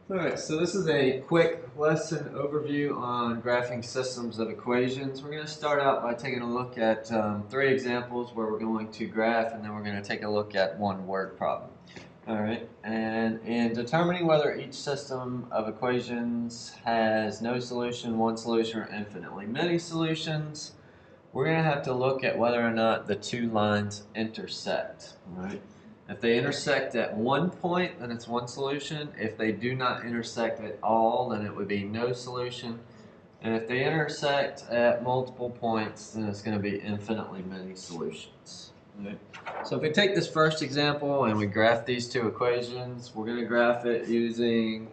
Alright, so this is a quick lesson overview on graphing systems of equations. We're going to start out by taking a look at three examples where we're going to graph, and then we're going to take a look at one word problem. Alright, and in determining whether each system of equations has no solution, one solution, or infinitely many solutions, we're going to have to look at whether or not the two lines intersect. Right? If they intersect at one point, then it's one solution. If they do not intersect at all, then it would be no solution. And if they intersect at multiple points, then it's going to be infinitely many solutions. Right? So if we take this first example and we graph these two equations, we're going to graph it using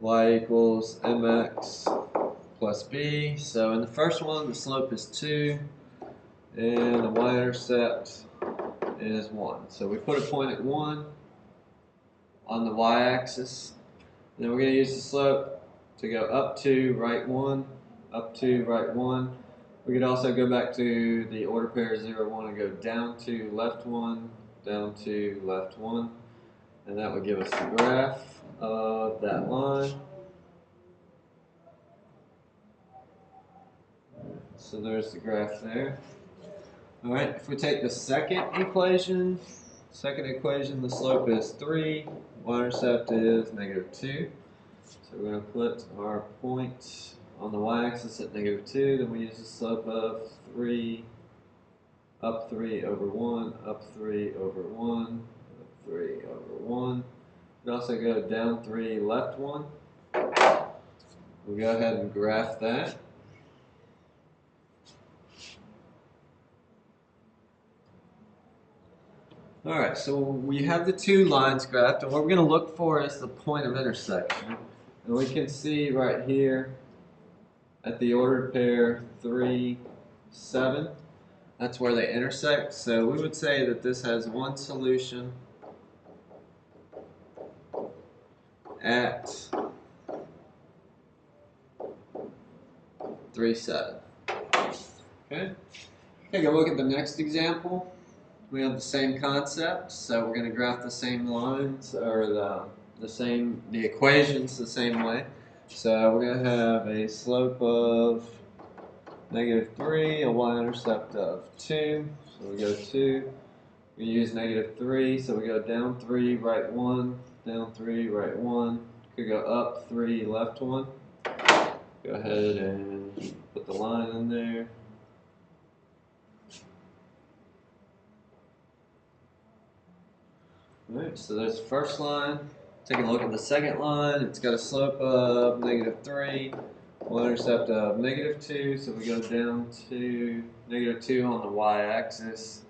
y equals mx plus b. So in the first one, the slope is 2, and the y-intercept is 1. So we put a point at 1 on the y-axis. Then we're going to use the slope to go up 2, right 1, up 2, right 1. We could also go back to the order pair 0, 1 and go down 2, left 1, down 2, left 1. And that would give us the graph of that line. So there's the graph there. All right, if we take the second equation, the slope is 3, y-intercept is -2. So we're going to put our point on the y-axis at -2, then we use the slope of 3, up 3 over 1, up 3 over 1, up 3 over 1. We also go down 3, left 1. We'll go ahead and graph that. Alright, so we have the two lines graphed, and what we're going to look for is the point of intersection. And we can see right here at the ordered pair 3, 7, that's where they intersect. So we would say that this has one solution at 3, 7. Okay? Take a look at the next example. We have the same concept, so we're going to graph the same lines, or the equations the same way. So we're going to have a slope of -3, a y-intercept of 2. So we go 2. We use -3, so we go down 3, right 1, down 3, right 1. Could go up 3, left 1. Go ahead and put the line in there. Alright, so there's the first line. Take a look at the second line. It's got a slope of -3, y-intercept of -2, so we go down to -2 on the y-axis.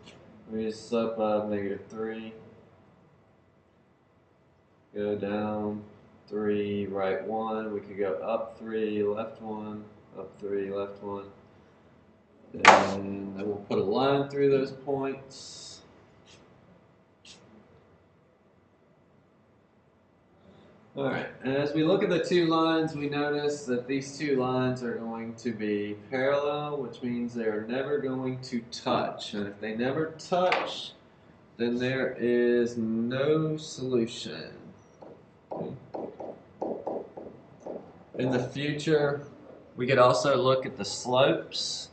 We use slope of -3. Go down 3, right 1. We could go up 3, left 1, up 3, left 1. And then we'll put a line through those points. Alright, and as we look at the two lines, we notice that these two lines are going to be parallel, which means they are never going to touch. And if they never touch, then there is no solution. In the future, we could also look at the slopes.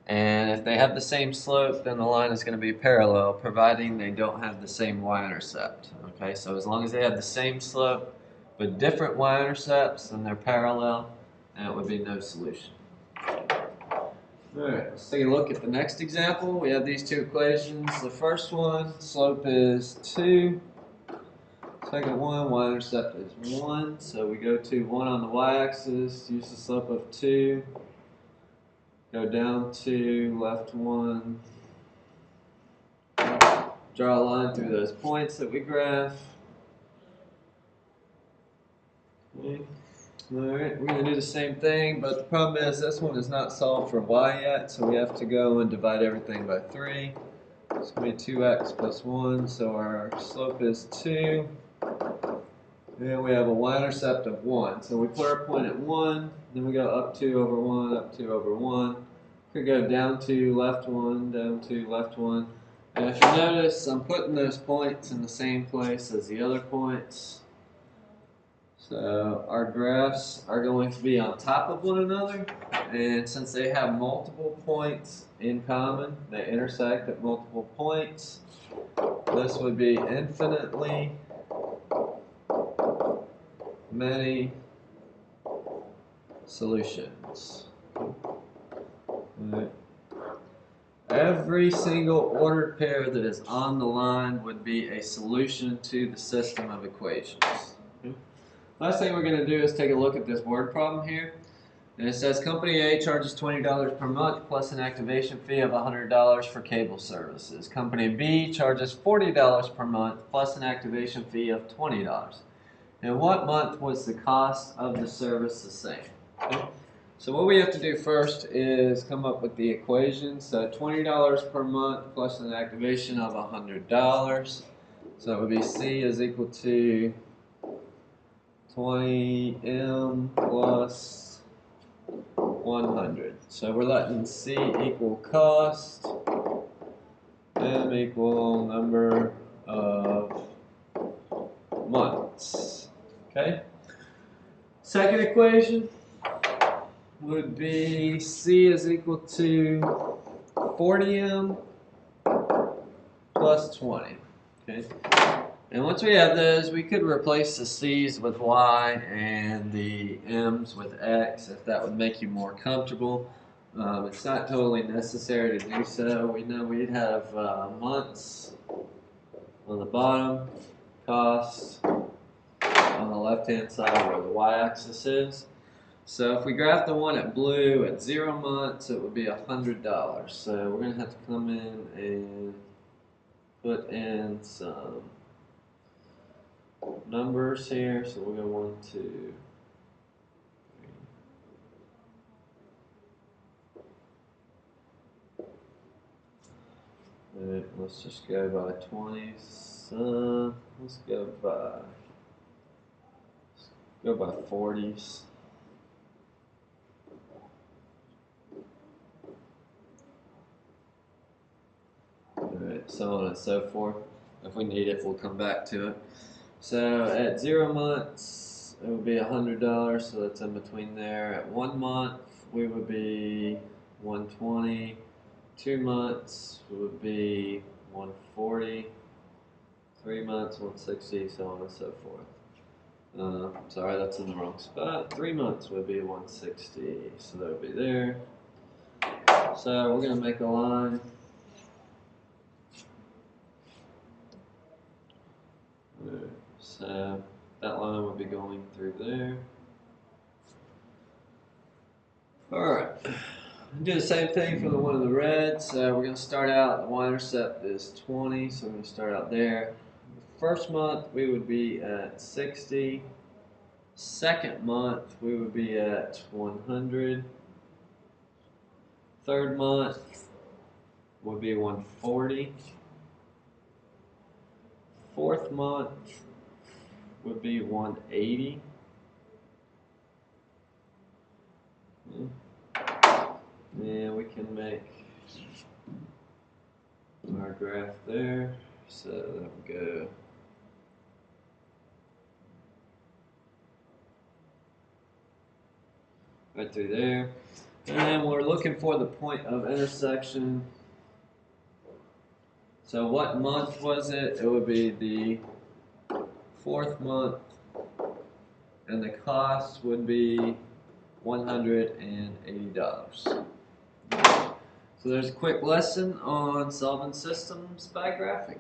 And if they have the same slope, then the line is going to be parallel, providing they don't have the same y-intercept. Okay, so as long as they have the same slope, with different y-intercepts and they're parallel, and it would be no solution. Alright, let's take a look at the next example. We have these two equations. The first one, slope is 2. Second one, y-intercept is 1. So we go to 1 on the y-axis, use the slope of 2. Go down 2, left 1. Draw a line through those points that we graph. Alright, we're going to do the same thing, but the problem is this one is not solved for y yet, so we have to go and divide everything by 3. It's going to be 2x plus 1, so our slope is 2. And we have a y-intercept of 1. So we put our point at 1, then we go up 2 over 1, up 2 over 1. Could go down 2, left 1, down 2, left 1. And if you notice, I'm putting those points in the same place as the other points. So our graphs are going to be on top of one another, and since they have multiple points in common, they intersect at multiple points, this would be infinitely many solutions. Right. Every single ordered pair that is on the line would be a solution to the system of equations. Last thing we're going to do is take a look at this word problem here. And it says Company A charges $20 per month plus an activation fee of $100 for cable services. Company B charges $40 per month plus an activation fee of $20. In what month was the cost of the service the same? Okay. So what we have to do first is come up with the equation. So $20 per month plus an activation of $100. So that would be C is equal to 20M plus 100. So we're letting C equal cost, M equal number of months. Okay? Second equation would be C is equal to 40M plus 20. Okay? And once we have those, we could replace the C's with Y and the M's with X if that would make you more comfortable. It's not totally necessary to do so. We know we'd have months on the bottom, cost on the left-hand side where the y-axis is. So if we graph the one at blue at 0 months, it would be $100. So we're going to have to come in and put in some numbers here. So we're going to 1, 2, 3. Alright, let's just go by 20s. Let's go by 40s. Alright, so on and so forth. If we need it, we'll come back to it. So at 0 months, it would be $100, so that's in between there. At 1 month, we would be 120. 2 months would be 140. 3 months, 160, so on and so forth. Sorry, that's in the wrong spot. 3 months would be 160, so that would be there. So we're going to make a line. So that line would be going through there. Alright, do the same thing for the one in the red. So we're going to start out, the y-intercept is 20, so we're going to start out there. First month we would be at 60. Second month we would be at 100. Third month would be 140. Fourth month would be 180. And we can make our graph there. So that would go right through there. And we're looking for the point of intersection. So what month was it? It would be the 4th month, and the cost would be $180. So there's a quick lesson on solving systems by graphing.